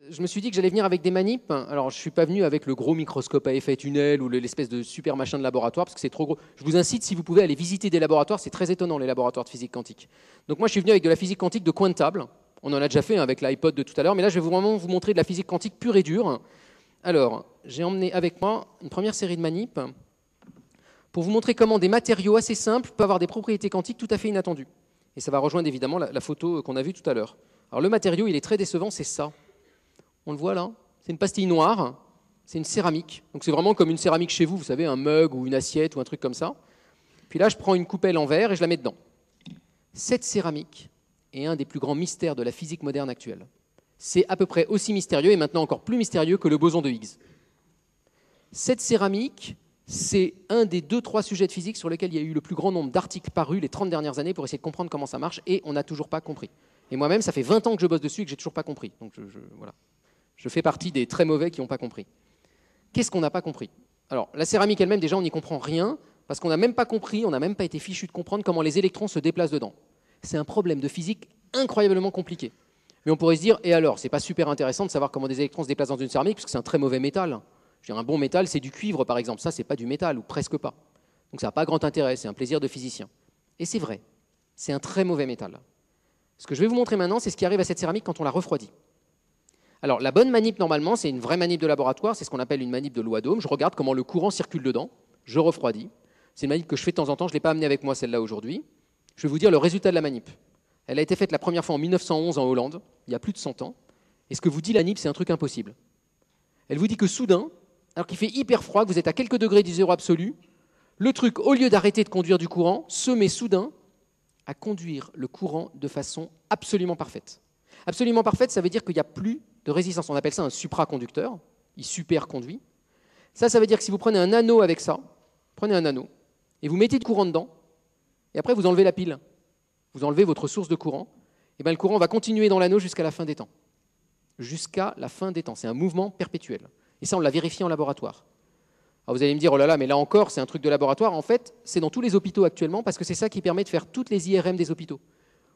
Je me suis dit que j'allais venir avec des manips. Alors, je ne suis pas venu avec le gros microscope à effet tunnel ou l'espèce de super machin de laboratoire, parce que c'est trop gros. Je vous incite, si vous pouvez, à aller visiter des laboratoires. C'est très étonnant, les laboratoires de physique quantique. Donc moi, je suis venu avec de la physique quantique de coin de table. On en a déjà fait avec l'iPod de tout à l'heure, mais là, je vais vraiment vous montrer de la physique quantique pure et dure. Alors, j'ai emmené avec moi une première série de manips pour vous montrer comment des matériaux assez simples peuvent avoir des propriétés quantiques tout à fait inattendues. Et ça va rejoindre évidemment la photo qu'on a vue tout à l'heure. Alors, le matériau, il est très décevant, c'est ça. On le voit là, c'est une pastille noire, c'est une céramique. Donc c'est vraiment comme une céramique chez vous, vous savez, un mug ou une assiette ou un truc comme ça. Puis là, je prends une coupelle en verre et je la mets dedans. Cette céramique est un des plus grands mystères de la physique moderne actuelle. C'est à peu près aussi mystérieux et maintenant encore plus mystérieux que le boson de Higgs. Cette céramique, c'est un des 2-3 sujets de physique sur lesquels il y a eu le plus grand nombre d'articles parus les 30 dernières années pour essayer de comprendre comment ça marche et on n'a toujours pas compris. Et moi-même, ça fait 20 ans que je bosse dessus et que j'ai toujours pas compris. Donc voilà. Je fais partie des très mauvais qui n'ont pas compris. Qu'est-ce qu'on n'a pas compris? Alors, la céramique elle-même, déjà, on n'y comprend rien, parce qu'on n'a même pas compris, on n'a même pas été fichu de comprendre comment les électrons se déplacent dedans. C'est un problème de physique incroyablement compliqué. Mais on pourrait se dire, et alors, c'est pas super intéressant de savoir comment des électrons se déplacent dans une céramique, parce que c'est un très mauvais métal. Je veux dire, un bon métal, c'est du cuivre, par exemple. Ça, c'est pas du métal, ou presque pas. Donc ça n'a pas grand intérêt, c'est un plaisir de physicien. Et c'est vrai, c'est un très mauvais métal. Ce que je vais vous montrer maintenant, c'est ce qui arrive à cette céramique quand on la refroidit. Alors, la bonne manip, normalement, c'est une vraie manip de laboratoire, c'est ce qu'on appelle une manip de loi d'Ohm. Je regarde comment le courant circule dedans, je refroidis. C'est une manip que je fais de temps en temps, je ne l'ai pas amenée avec moi celle-là aujourd'hui. Je vais vous dire le résultat de la manip. Elle a été faite la première fois en 1911 en Hollande, il y a plus de 100 ans. Et ce que vous dit la manip, c'est un truc impossible. Elle vous dit que soudain, alors qu'il fait hyper froid, que vous êtes à quelques degrés du zéro absolu, le truc, au lieu d'arrêter de conduire du courant, se met soudain à conduire le courant de façon absolument parfaite. Absolument parfaite, ça veut dire qu'il n'y a plus de résistance. On appelle ça un supraconducteur. Il superconduit. Ça veut dire que si vous prenez un anneau avec ça, prenez un anneau, et vous mettez du courant dedans, et après vous enlevez la pile, vous enlevez votre source de courant, et bien le courant va continuer dans l'anneau jusqu'à la fin des temps. Jusqu'à la fin des temps. C'est un mouvement perpétuel. Et ça, on l'a vérifié en laboratoire. Alors vous allez me dire, oh là là, mais là encore, c'est un truc de laboratoire. En fait, c'est dans tous les hôpitaux actuellement, parce que c'est ça qui permet de faire toutes les IRM des hôpitaux.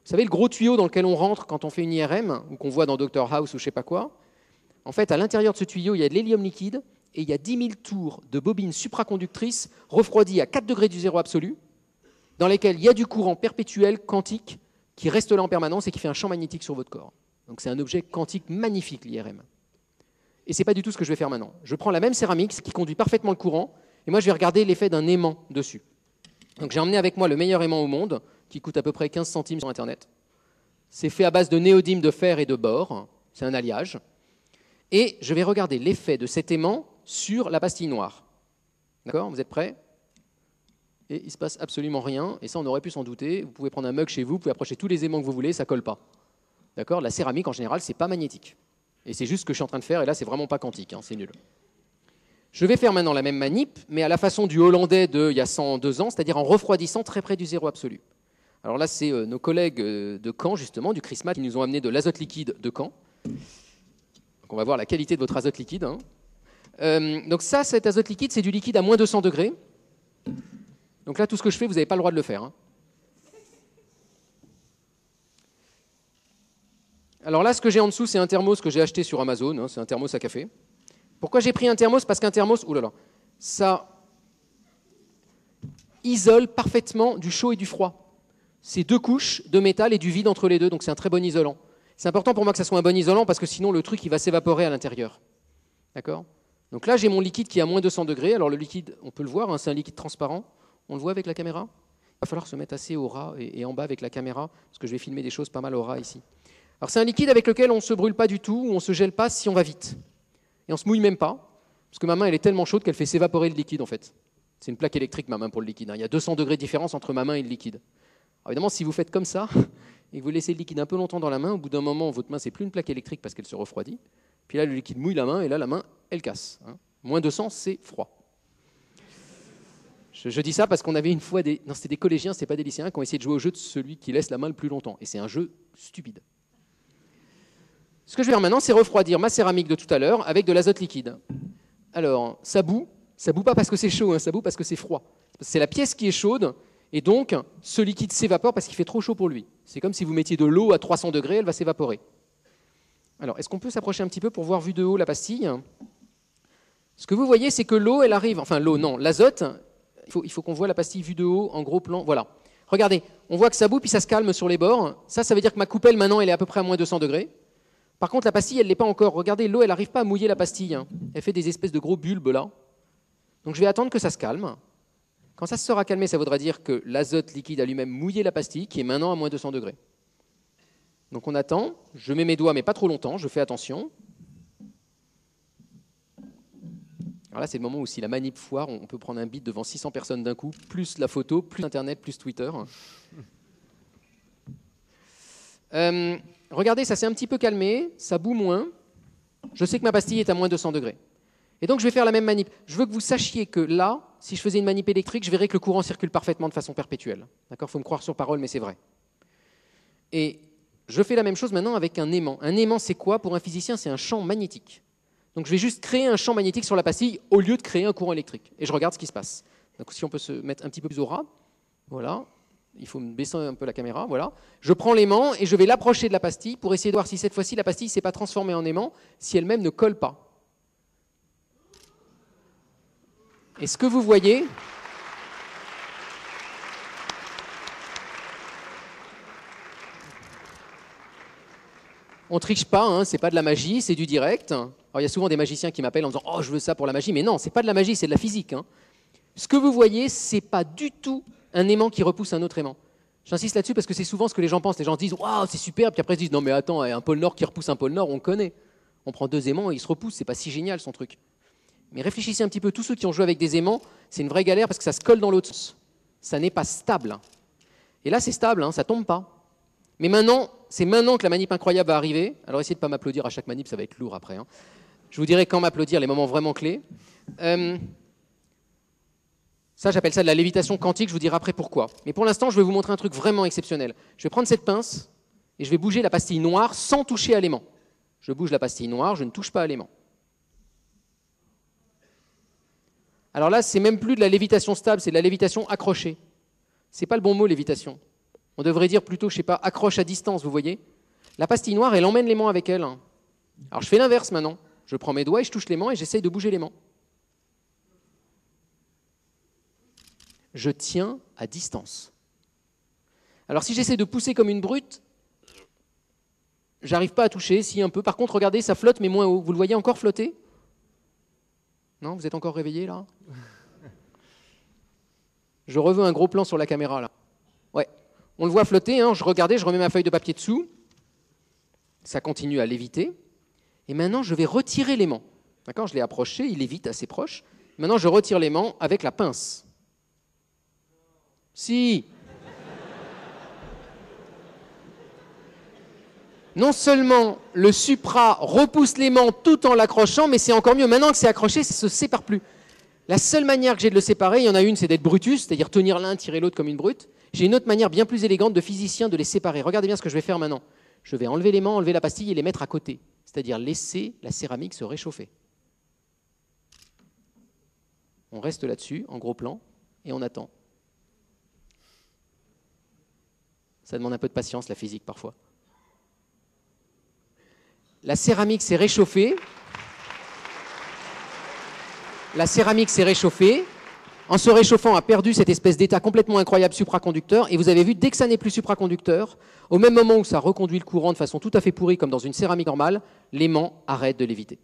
Vous savez, le gros tuyau dans lequel on rentre quand on fait une IRM, ou qu'on voit dans Dr House ou je ne sais pas quoi, en fait, à l'intérieur de ce tuyau, il y a de l'hélium liquide et il y a 10 000 tours de bobines supraconductrices refroidies à 4 degrés du zéro absolu, dans lesquelles il y a du courant perpétuel, quantique, qui reste là en permanence et qui fait un champ magnétique sur votre corps. Donc c'est un objet quantique magnifique, l'IRM. Et ce n'est pas du tout ce que je vais faire maintenant. Je prends la même céramique qui conduit parfaitement le courant, et moi je vais regarder l'effet d'un aimant dessus. Donc j'ai emmené avec moi le meilleur aimant au monde, qui coûte à peu près 15 centimes sur Internet. C'est fait à base de néodyme de fer et de bore, c'est un alliage. Et je vais regarder l'effet de cet aimant sur la pastille noire. D'accord? Vous êtes prêts? Et il ne se passe absolument rien, et ça on aurait pu s'en douter. Vous pouvez prendre un mug chez vous, vous pouvez approcher tous les aimants que vous voulez, ça ne colle pas. D'accord? La céramique en général, ce n'est pas magnétique. Et c'est juste ce que je suis en train de faire, et là c'est vraiment pas quantique, c'est nul. Je vais faire maintenant la même manip, mais à la façon du Hollandais d'il y a 102 ans, c'est-à-dire en refroidissant très près du zéro absolu. Alors là, c'est nos collègues de Caen, justement, du CRISMAT, qui nous ont amené de l'azote liquide de Caen. Donc on va voir la qualité de votre azote liquide. Donc ça, cet azote liquide, c'est du liquide à moins 200 degrés. Donc là, tout ce que je fais, vous n'avez pas le droit de le faire. Alors là, ce que j'ai en dessous, c'est un thermos que j'ai acheté sur Amazon. C'est un thermos à café. Pourquoi j'ai pris un thermos? Parce qu'un thermos, ça isole parfaitement du chaud et du froid. C'est 2 couches de métal et du vide entre les deux, donc c'est un très bon isolant. C'est important pour moi que ça soit un bon isolant parce que sinon le truc il va s'évaporer à l'intérieur. D'accord? Donc là j'ai mon liquide qui est à moins 200 degrés. Alors le liquide, on peut le voir, c'est un liquide transparent. On le voit avec la caméra? Il va falloir se mettre assez au ras et en bas avec la caméra parce que je vais filmer des choses pas mal au ras ici. Alors c'est un liquide avec lequel on ne se brûle pas du tout, on ne se gèle pas si on va vite. Et on ne se mouille même pas, parce que ma main elle est tellement chaude qu'elle fait s'évaporer le liquide en fait. C'est une plaque électrique ma main pour le liquide. Il y a 200 degrés de différence entre ma main et le liquide. Alors évidemment, si vous faites comme ça, et que vous laissez le liquide un peu longtemps dans la main, au bout d'un moment, votre main, c'est plus une plaque électrique parce qu'elle se refroidit. Puis là, le liquide mouille la main, et là, la main, elle casse. Moins 200, c'est froid. Je dis ça parce qu'on avait une fois non, c'était des collégiens, c'était pas des lycéens, qui ont essayé de jouer au jeu de celui qui laisse la main le plus longtemps. Et c'est un jeu stupide. Ce que je vais faire maintenant, c'est refroidir ma céramique de tout à l'heure avec de l'azote liquide. Alors, ça bout pas parce que c'est chaud, ça bout parce que c'est froid. C'est la pièce qui est chaude, et donc ce liquide s'évapore parce qu'il fait trop chaud pour lui. C'est comme si vous mettiez de l'eau à 300 degrés, elle va s'évaporer. Alors, est-ce qu'on peut s'approcher un petit peu pour voir vue de haut la pastille? Ce que vous voyez, c'est que l'eau, elle arrive, enfin l'eau, non, l'azote, il faut qu'on voit la pastille vue de haut, en gros plan, voilà. Regardez, on voit que ça bout, puis ça se calme sur les bords. Ça veut dire que ma coupelle, maintenant, elle est à peu près à moins 200 degrés. Par contre, la pastille, elle ne l'est pas encore. Regardez, l'eau, elle n'arrive pas à mouiller la pastille. Elle fait des espèces de gros bulbes, là. Donc, je vais attendre que ça se calme. Quand ça se sera calmé, ça voudra dire que l'azote liquide a lui-même mouillé la pastille, qui est maintenant à moins 200 degrés. Donc, on attend. Je mets mes doigts, mais pas trop longtemps. Je fais attention. Alors là, c'est le moment où si la manip foire, on peut prendre un beat devant 600 personnes d'un coup, plus la photo, plus Internet, plus Twitter. Regardez, ça s'est un petit peu calmé, ça bout moins. Je sais que ma pastille est à moins 200 degrés. Et donc, je vais faire la même manip. Je veux que vous sachiez que là, si je faisais une manip électrique, je verrais que le courant circule parfaitement de façon perpétuelle. D'accord ? Il faut me croire sur parole, mais c'est vrai. Et je fais la même chose maintenant avec un aimant. Un aimant, c'est quoi ? Pour un physicien, c'est un champ magnétique. Donc, je vais juste créer un champ magnétique sur la pastille au lieu de créer un courant électrique. Et je regarde ce qui se passe. Donc, si on peut se mettre un petit peu plus au ras, voilà. Il faut me baisser un peu la caméra, voilà. Je prends l'aimant et je vais l'approcher de la pastille pour essayer de voir si cette fois-ci la pastille ne s'est pas transformée en aimant, si elle-même ne colle pas. Et ce que vous voyez, on ne triche pas, hein, c'est pas de la magie, c'est du direct. Alors, il y a souvent des magiciens qui m'appellent en disant « Oh, je veux ça pour la magie », mais non, c'est pas de la magie, c'est de la physique. Hein. Ce que vous voyez, c'est pas du tout un aimant qui repousse un autre aimant. J'insiste là-dessus parce que c'est souvent ce que les gens pensent. Les gens disent « Waouh, c'est super », puis après ils disent « Non mais attends, un pôle Nord qui repousse un pôle Nord, on connaît. On prend deux aimants et ils se repoussent, c'est pas si génial son truc. » Mais réfléchissez un petit peu, tous ceux qui ont joué avec des aimants, c'est une vraie galère parce que ça se colle dans l'autre sens. Ça n'est pas stable. Et là, c'est stable, hein, ça tombe pas. Mais maintenant, c'est maintenant que la manip incroyable va arriver. Alors essayez de ne pas m'applaudir à chaque manip, ça va être lourd après. Hein. Je vous dirai quand m'applaudir, les moments vraiment clés. Ça, j'appelle ça de la lévitation quantique, je vous dirai après pourquoi. Mais pour l'instant, je vais vous montrer un truc vraiment exceptionnel. Je vais prendre cette pince et je vais bouger la pastille noire sans toucher à l'aimant. Je bouge la pastille noire, je ne touche pas à l'aimant. Alors là, c'est même plus de la lévitation stable, c'est de la lévitation accrochée. C'est pas le bon mot, lévitation. On devrait dire plutôt, je sais pas, accroche à distance, vous voyez. La pastille noire, elle emmène l'aimant avec elle. Alors je fais l'inverse maintenant. Je prends mes doigts et je touche l'aimant et j'essaye de bouger l'aimant. Je tiens à distance. Alors si j'essaie de pousser comme une brute, j'arrive pas à toucher, si un peu. Par contre, regardez, ça flotte mais moins haut. Vous le voyez encore flotter ? Non, vous êtes encore réveillé là ? Je reveux un gros plan sur la caméra là. Ouais. On le voit flotter, hein. Je regardais, je remets ma feuille de papier dessous. Ça continue à léviter. Et maintenant, je vais retirer l'aimant. D'accord ? Je l'ai approché, il lévite assez proche. Maintenant, je retire l'aimant avec la pince. Si. Non seulement le supra repousse l'aimant tout en l'accrochant, mais c'est encore mieux. Maintenant que c'est accroché, ça ne se sépare plus. La seule manière que j'ai de le séparer, il y en a une, c'est d'être Brutus, c'est-à-dire tenir l'un, tirer l'autre comme une brute. J'ai une autre manière bien plus élégante de physicien de les séparer. Regardez bien ce que je vais faire maintenant. Je vais enlever l'aimant, enlever la pastille et les mettre à côté. C'est-à-dire laisser la céramique se réchauffer. On reste là-dessus, en gros plan, et on attend. Ça demande un peu de patience, la physique, parfois. La céramique s'est réchauffée. La céramique s'est réchauffée. En se réchauffant, a perdu cette espèce d'état complètement incroyable supraconducteur. Et vous avez vu, dès que ça n'est plus supraconducteur, au même moment où ça reconduit le courant de façon tout à fait pourrie, comme dans une céramique normale, l'aimant arrête de léviter.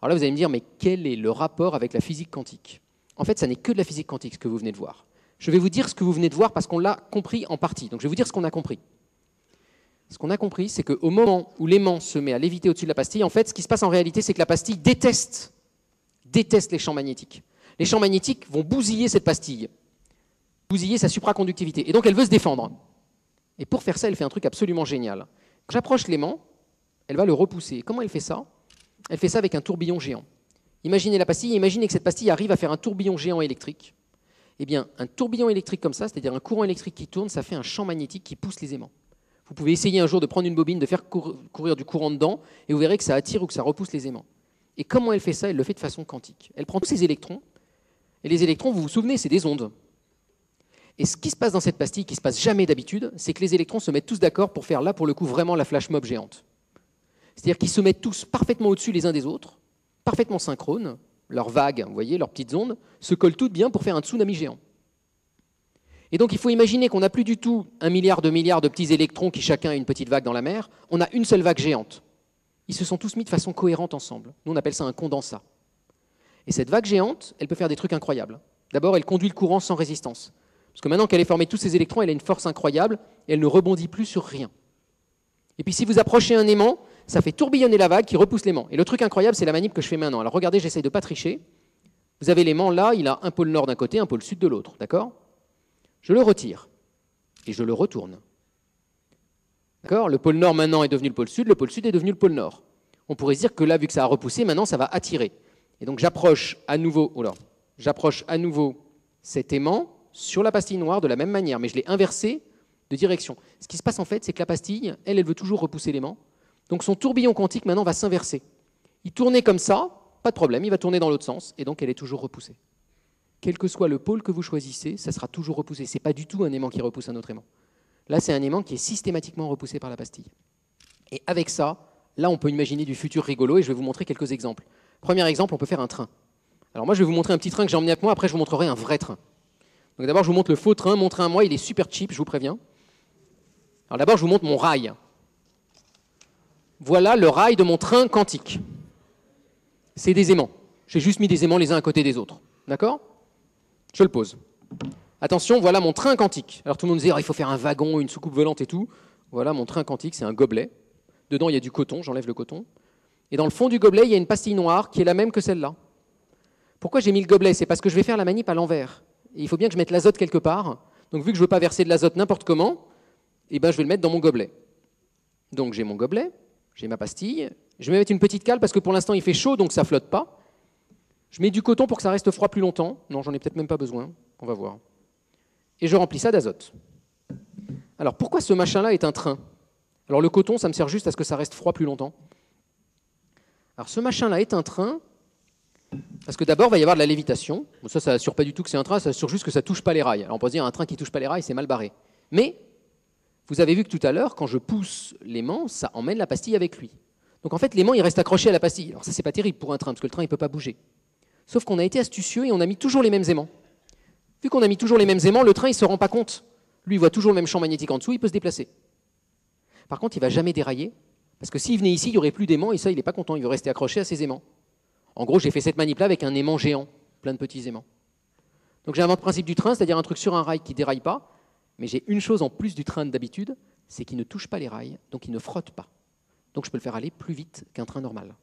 Alors là, vous allez me dire, mais quel est le rapport avec la physique quantique ? En fait, ça n'est que de la physique quantique, ce que vous venez de voir. Je vais vous dire ce que vous venez de voir parce qu'on l'a compris en partie. Donc je vais vous dire ce qu'on a compris. Ce qu'on a compris, c'est qu'au moment où l'aimant se met à léviter au-dessus de la pastille, en fait, ce qui se passe en réalité, c'est que la pastille déteste les champs magnétiques. Les champs magnétiques vont bousiller cette pastille, bousiller sa supraconductivité. Et donc, elle veut se défendre. Et pour faire ça, elle fait un truc absolument génial. Quand j'approche l'aimant, elle va le repousser. Comment elle fait ça ? Elle fait ça avec un tourbillon géant. Imaginez la pastille, imaginez que cette pastille arrive à faire un tourbillon géant électrique. Eh bien, un tourbillon électrique comme ça, c'est-à-dire un courant électrique qui tourne, ça fait un champ magnétique qui pousse les aimants. Vous pouvez essayer un jour de prendre une bobine, de faire courir du courant dedans, et vous verrez que ça attire ou que ça repousse les aimants. Et comment elle fait ça ? Elle le fait de façon quantique. Elle prend tous ces électrons, et les électrons, vous vous souvenez, c'est des ondes. Et ce qui se passe dans cette pastille, qui ne se passe jamais d'habitude, c'est que les électrons se mettent tous d'accord pour faire là, pour le coup, vraiment la flash mob géante. C'est-à-dire qu'ils se mettent tous parfaitement au-dessus les uns des autres, parfaitement synchrones, leurs vagues, vous voyez, leurs petites ondes, se collent toutes bien pour faire un tsunami géant. Et donc il faut imaginer qu'on n'a plus du tout 1 milliard de petits électrons qui chacun a une petite vague dans la mer, on a une seule vague géante. Ils se sont tous mis de façon cohérente ensemble. Nous on appelle ça un condensat. Et cette vague géante, elle peut faire des trucs incroyables. D'abord, elle conduit le courant sans résistance. Parce que maintenant qu'elle est formée tous ces électrons, elle a une force incroyable et elle ne rebondit plus sur rien. Et puis si vous approchez un aimant, ça fait tourbillonner la vague qui repousse l'aimant. Et le truc incroyable, c'est la manip que je fais maintenant. Alors regardez, j'essaye de ne pas tricher. Vous avez l'aimant là, il a un pôle nord d'un côté, un pôle sud de l'autre, d'accord? Je le retire et je le retourne. D'accord? Le pôle nord maintenant est devenu le sud est devenu le pôle nord. On pourrait se dire que là, vu que ça a repoussé, maintenant ça va attirer. Et donc j'approche à nouveau cet aimant sur la pastille noire de la même manière, mais je l'ai inversé de direction. Ce qui se passe en fait, c'est que la pastille, elle veut toujours repousser l'aimant. Donc son tourbillon quantique maintenant va s'inverser. Il tournait comme ça, pas de problème, il va tourner dans l'autre sens, et donc elle est toujours repoussée. Quel que soit le pôle que vous choisissez, ça sera toujours repoussé. Ce n'est pas du tout un aimant qui repousse un autre aimant. Là, c'est un aimant qui est systématiquement repoussé par la pastille. Et avec ça, là, on peut imaginer du futur rigolo, et je vais vous montrer quelques exemples. Premier exemple, on peut faire un train. Alors moi, je vais vous montrer un petit train que j'ai emmené avec moi, après je vous montrerai un vrai train. Donc d'abord, je vous montre le faux train, mon train à moi, il est super cheap, je vous préviens. Alors d'abord, je vous montre mon rail. Voilà le rail de mon train quantique. C'est des aimants. J'ai juste mis des aimants les uns à côté des autres. D'accord ? Je le pose. Attention, voilà mon train quantique. Alors tout le monde disait, il faut faire un wagon, une soucoupe volante et tout. Voilà mon train quantique, c'est un gobelet. Dedans, il y a du coton, j'enlève le coton. Et dans le fond du gobelet, il y a une pastille noire qui est la même que celle-là. Pourquoi j'ai mis le gobelet? C'est parce que je vais faire la manip à l'envers. Et il faut bien que je mette l'azote quelque part. Donc vu que je ne veux pas verser de l'azote n'importe comment, je vais le mettre dans mon gobelet. Donc j'ai mon gobelet, j'ai ma pastille. Je vais mettre une petite cale parce que pour l'instant, il fait chaud, donc ça ne flotte pas. Je mets du coton pour que ça reste froid plus longtemps. Non, j'en ai peut-être même pas besoin. On va voir. Et je remplis ça d'azote. Alors, pourquoi ce machin-là est un train? Alors, le coton, ça me sert juste à ce que ça reste froid plus longtemps. Alors, ce machin-là est un train parce que d'abord, il va y avoir de la lévitation. Bon, ça n'assure pas du tout que c'est un train, ça assure juste que ça ne touche pas les rails. Alors, on peut se dire, un train qui ne touche pas les rails, c'est mal barré. Mais, vous avez vu que tout à l'heure, quand je pousse l'aimant, ça emmène la pastille avec lui. Donc, en fait, l'aimant, il reste accroché à la pastille. Alors, ça, c'est pas terrible pour un train, parce que le train, il ne peut pas bouger. Sauf qu'on a été astucieux et on a mis toujours les mêmes aimants. Vu qu'on a mis toujours les mêmes aimants, le train, il ne se rend pas compte. Lui, il voit toujours le même champ magnétique en dessous, il peut se déplacer. Par contre, il ne va jamais dérailler, parce que s'il venait ici, il n'y aurait plus d'aimants, et ça, il n'est pas content, il veut rester accroché à ses aimants. En gros, j'ai fait cette manip-là avec un aimant géant, plein de petits aimants. Donc j'invente le principe du train, c'est-à-dire un truc sur un rail qui ne déraille pas, mais j'ai une chose en plus du train d'habitude, c'est qu'il ne touche pas les rails, donc il ne frotte pas. Donc je peux le faire aller plus vite qu'un train normal.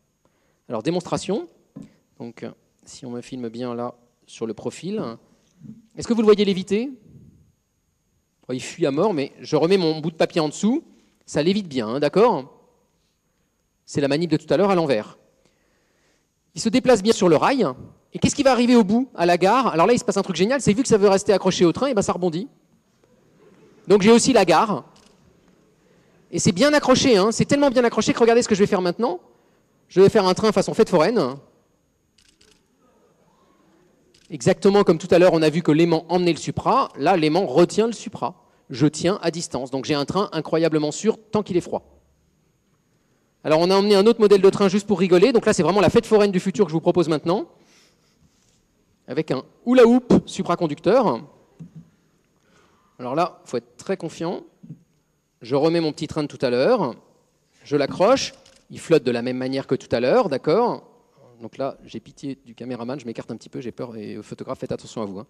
Alors, démonstration. Donc, si on me filme bien là, sur le profil. Est-ce que vous le voyez léviter? Il fuit à mort, mais je remets mon bout de papier en dessous. Ça lévite bien, hein, d'accord? C'est la manip de tout à l'heure à l'envers. Il se déplace bien sur le rail. Et qu'est-ce qui va arriver au bout, à la gare? Alors là, il se passe un truc génial, c'est vu que ça veut rester accroché au train, et ben ça rebondit. Donc j'ai aussi la gare. Et c'est bien accroché, hein, c'est tellement bien accroché que regardez ce que je vais faire maintenant. Je vais faire un train façon fête foraine. Exactement comme tout à l'heure, on a vu que l'aimant emmenait le supra. Là, l'aimant retient le supra. Je tiens à distance. Donc j'ai un train incroyablement sûr tant qu'il est froid. Alors on a emmené un autre modèle de train juste pour rigoler. Donc là, c'est vraiment la fête foraine du futur que je vous propose maintenant. Avec un hula hoop supraconducteur. Alors là, il faut être très confiant. Je remets mon petit train de tout à l'heure. Je l'accroche. Il flotte de la même manière que tout à l'heure, d'accord? Donc là, j'ai pitié du caméraman, je m'écarte un petit peu, j'ai peur, et photographe, faites attention à vous. Hein.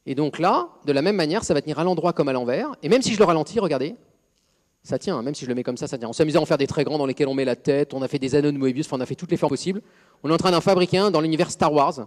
Et donc là, de la même manière, ça va tenir à l'endroit comme à l'envers. Et même si je le ralentis, regardez, ça tient, hein, même si je le mets comme ça tient. On s'est amusé à en faire des très grands dans lesquels on met la tête, on a fait des anneaux de Moebius, enfin, on a fait toutes les formes possibles. On est en train d'en fabriquer un dans l'univers Star Wars.